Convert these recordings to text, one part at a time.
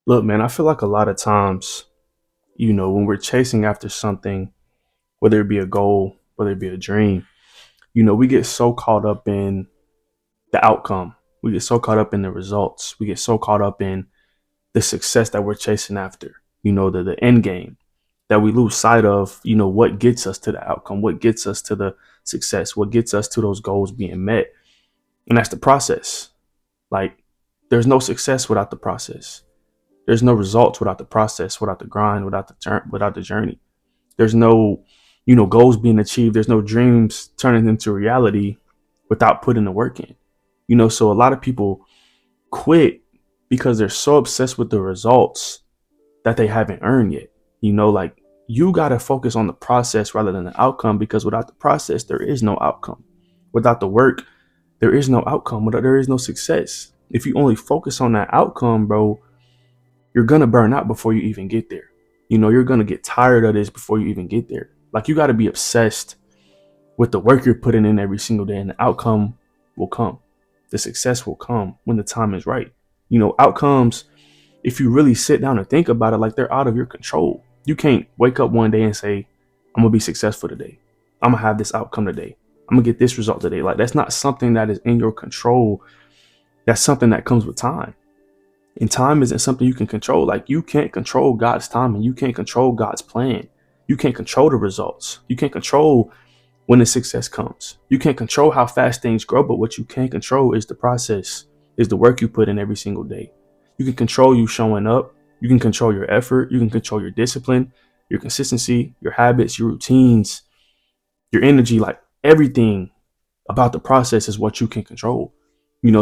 Look, man, I feel like a lot of times, when we're chasing after something, whether it be a goal, whether it be a dream, we get so caught up in the outcome. We get so caught up in the results. We get so caught up in the success that we're chasing after, the end game, that we lose sight of, what gets us to the outcome, what gets us to the success, what gets us to those goals being met. And that's the process. Like, there's no success without the process. There's no results without the process, without the grind, without the journey. There's no, goals being achieved. There's no dreams turning into reality without putting the work in. So a lot of people quit because they're so obsessed with the results that they haven't earned yet. Like, you got to focus on the process rather than the outcome, because without the process, there is no outcome. Without the work, there is no outcome. There is no success. If you only focus on that outcome, bro, you're going to burn out before you even get there. You're going to get tired of this before you even get there. Like, you got to be obsessed with the work you're putting in every single day, and the outcome will come. The success will come when the time is right. Outcomes, if you really sit down and think about it, like, they're out of your control. You can't wake up one day and say, I'm going to be successful today. I'm going to have this outcome today. I'm going to get this result today. Like, that's not something that is in your control. That's something that comes with time. And time isn't something you can control. Like, you can't control God's time, and you can't control God's plan. You can't control the results. You can't control when the success comes. You can't control how fast things grow, but what you can control is the process, is the work you put in every single day. You can control you showing up. You can control your effort. You can control your discipline, your consistency, your habits, your routines, your energy. Like, everything about the process is what you can control.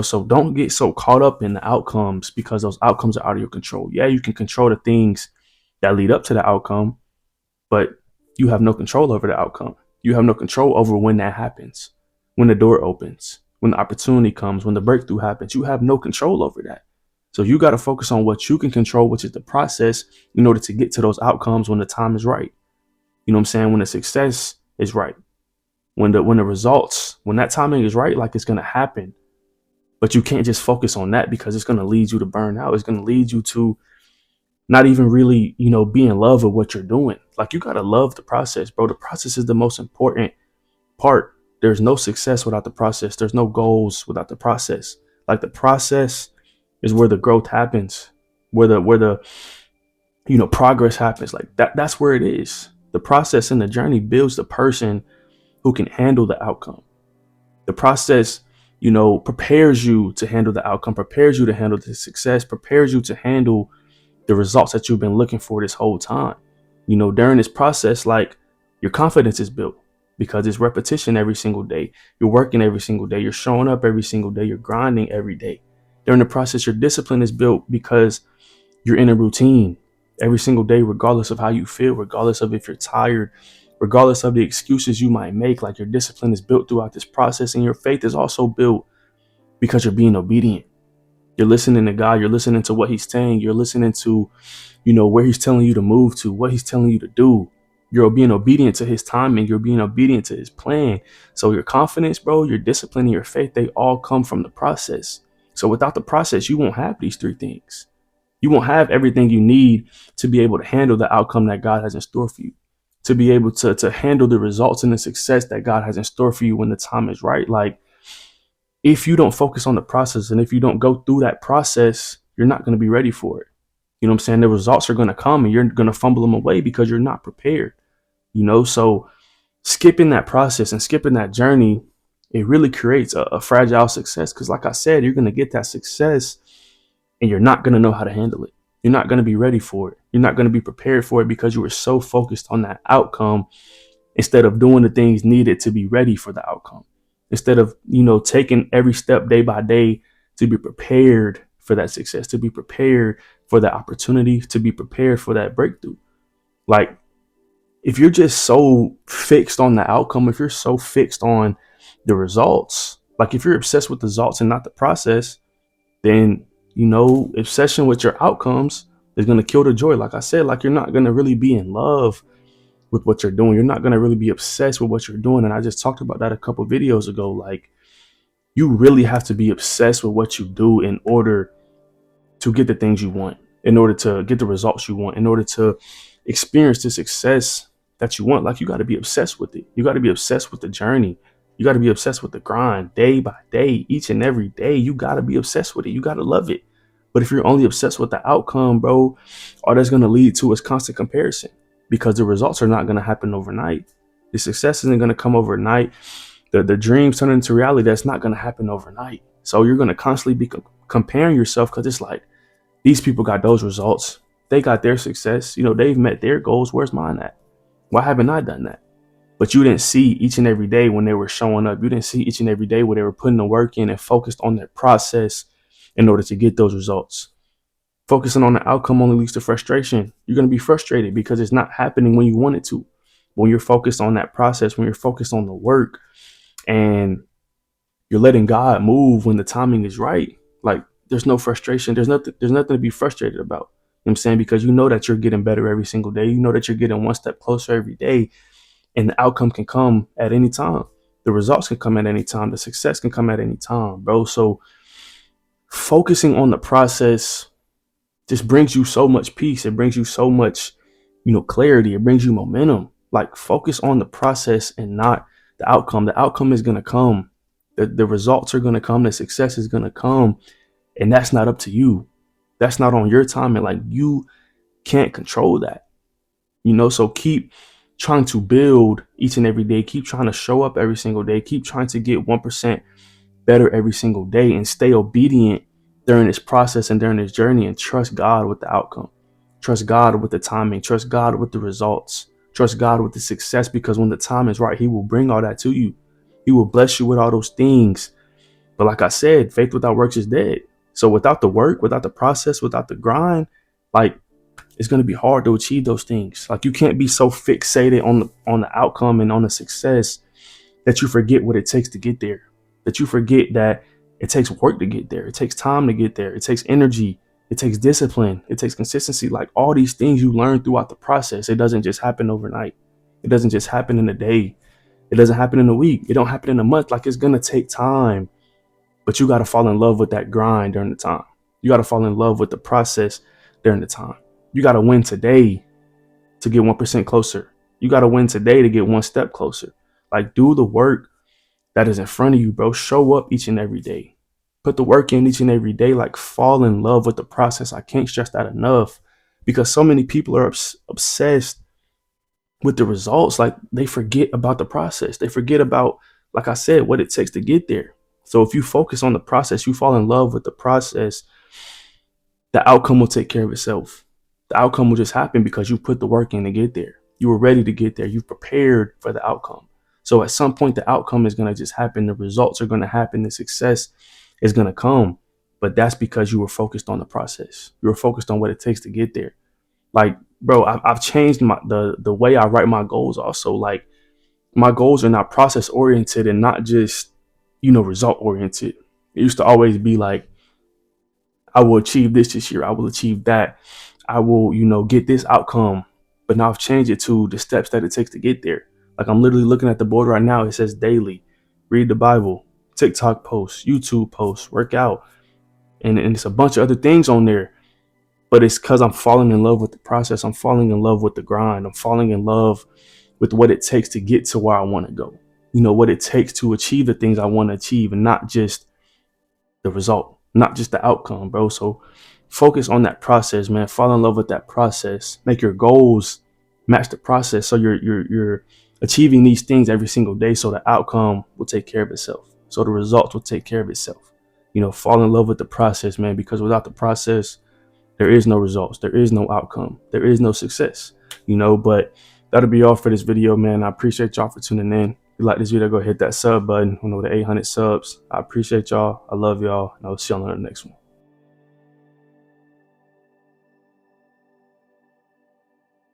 So don't get so caught up in the outcomes, because those outcomes are out of your control. Yeah, you can control the things that lead up to the outcome, but you have no control over the outcome. You have no control over when that happens, when the door opens, when the opportunity comes, when the breakthrough happens. You have no control over that. So you got to focus on what you can control, which is the process, in order to get to those outcomes when the time is right. You know what I'm saying? When the success is right, when the results, when that timing is right, like, it's going to happen. But you can't just focus on that, because it's going to lead you to burn out. It's going to lead you to not even really, be in love with what you're doing. Like, you got to love the process, bro. The process is the most important part. There's no success without the process. There's no goals without the process. Like, the process is where the growth happens, where the progress happens. Like, that's where it is. The process and the journey builds the person who can handle the outcome. The process, prepares you to handle the outcome, prepares you to handle the success, prepares you to handle the results that you've been looking for this whole time. During this process, like, your confidence is built because it's repetition every single day. You're working every single day. You're showing up every single day. You're grinding every day. During the process, your discipline is built because you're in a routine every single day, regardless of how you feel, regardless of if you're tired, regardless of the excuses you might make. Like, your discipline is built throughout this process, and your faith is also built because you're being obedient. You're listening to God. You're listening to what he's saying. You're listening to, where he's telling you to move to, what he's telling you to do. You're being obedient to his timing. You're being obedient to his plan. So your confidence, bro, your discipline, and your faith, they all come from the process. So without the process, you won't have these three things. You won't have everything you need to be able to handle the outcome that God has in store for you, to be able to handle the results and the success that God has in store for you when the time is right. Like, if you don't focus on the process, and if you don't go through that process, you're not going to be ready for it. You know what I'm saying? The results are going to come, and you're going to fumble them away because you're not prepared. So skipping that process and skipping that journey, it really creates a fragile success. Because, like I said, you're going to get that success and you're not going to know how to handle it. You're not going to be ready for it. You're not going to be prepared for it because you were so focused on that outcome instead of doing the things needed to be ready for the outcome. Instead of, taking every step day by day to be prepared for that success, to be prepared for that opportunity, to be prepared for that breakthrough. Like, if you're just so fixed on the outcome, if you're so fixed on the results, like, if you're obsessed with the results and not the process, then, obsession with your outcomes is going to kill the joy. Like I said, like, you're not going to really be in love with what you're doing. You're not going to really be obsessed with what you're doing. And I just talked about that a couple videos ago. Like, you really have to be obsessed with what you do in order to get the things you want. in order to get the results you want, in order to experience the success that you want. Like, you got to be obsessed with it. You got to be obsessed with the journey. You got to be obsessed with the grind day by day, each and every day. You got to be obsessed with it. You got to love it. But if you're only obsessed with the outcome, bro, all that's going to lead to is constant comparison, because the results are not going to happen overnight. The success isn't going to come overnight. The dreams turn into reality. That's not going to happen overnight. So you're going to constantly be comparing yourself, because it's like, these people got those results. They got their success. They've met their goals. Where's mine at? Why haven't I done that? But you didn't see each and every day when they were showing up. You didn't see each and every day where they were putting the work in and focused on their process in order to get those results. Focusing on the outcome only leads to frustration. You're going to be frustrated because it's not happening when you want it to. When you're focused on that process, when you're focused on the work, and you're letting God move when the timing is right, like, there's no frustration. There's nothing to be frustrated about. You know what I'm saying? Because you know that you're getting better every single day. You know that you're getting one step closer every day, and the outcome can come at any time. The results can come at any time. The success can come at any time, bro. So focusing on the process just brings you so much peace. It brings you so much, clarity. It brings you momentum. Like, focus on the process and not the outcome. The outcome is going to come. The results are going to come. The success is going to come. And that's not up to you. That's not on your time. And like, you can't control that, so keep trying to build each and every day. Keep trying to show up every single day. Keep trying to get 1% better every single day, and stay obedient during this process and during this journey, and trust God with the outcome. Trust God with the timing. Trust God with the results. Trust God with the success, because when the time is right, he will bring all that to you. He will bless you with all those things. But like I said, faith without works is dead. So without the work, without the process, without the grind, like, it's going to be hard to achieve those things. Like, you can't be so fixated on the outcome and on the success that you forget what it takes to get there. That you forget that it takes work to get there. It takes time to get there. It takes energy. It takes discipline. It takes consistency. Like, all these things you learn throughout the process. It doesn't just happen overnight. It doesn't just happen in a day. It doesn't happen in a week. It don't happen in a month. Like, it's going to take time. But you got to fall in love with that grind during the time. You got to fall in love with the process during the time. You got to win today to get 1% closer. You got to win today to get one step closer. Like, do the work that is in front of you, bro. Show up each and every day. Put the work in each and every day. Like, fall in love with the process. I can't stress that enough, because so many people are obsessed with the results. Like, they forget about the process. They forget about, like I said, what it takes to get there. So if you focus on the process, you fall in love with the process, the outcome will take care of itself. The outcome will just happen because you put the work in to get there. You were ready to get there. You've prepared for the outcome. So at some point, the outcome is going to just happen. The results are going to happen. The success is going to come. But that's because you were focused on the process. You were focused on what it takes to get there. Like, bro, I've changed the way I write my goals also. Like, my goals are not process oriented and not just, result oriented. It used to always be like, I will achieve this year. I will achieve that. I will, get this outcome. But now I've changed it to the steps that it takes to get there. Like, I'm literally looking at the board right now. It says daily, read the Bible, TikTok posts, YouTube posts, work out. And it's a bunch of other things on there. But it's because I'm falling in love with the process. I'm falling in love with the grind. I'm falling in love with what it takes to get to where I want to go. What it takes to achieve the things I want to achieve, and not just the result, not just the outcome, bro. So focus on that process, man. Fall in love with that process. Make your goals match the process. So you're achieving these things every single day. So the outcome will take care of itself. So the results will take care of itself. Fall in love with the process, man, because without the process, there is no results. There is no outcome. There is no success, but that'll be all for this video, man. I appreciate y'all for tuning in. If you like this video, go hit that sub button. The 800 subs. I appreciate y'all. I love y'all. And I'll see y'all on the next one.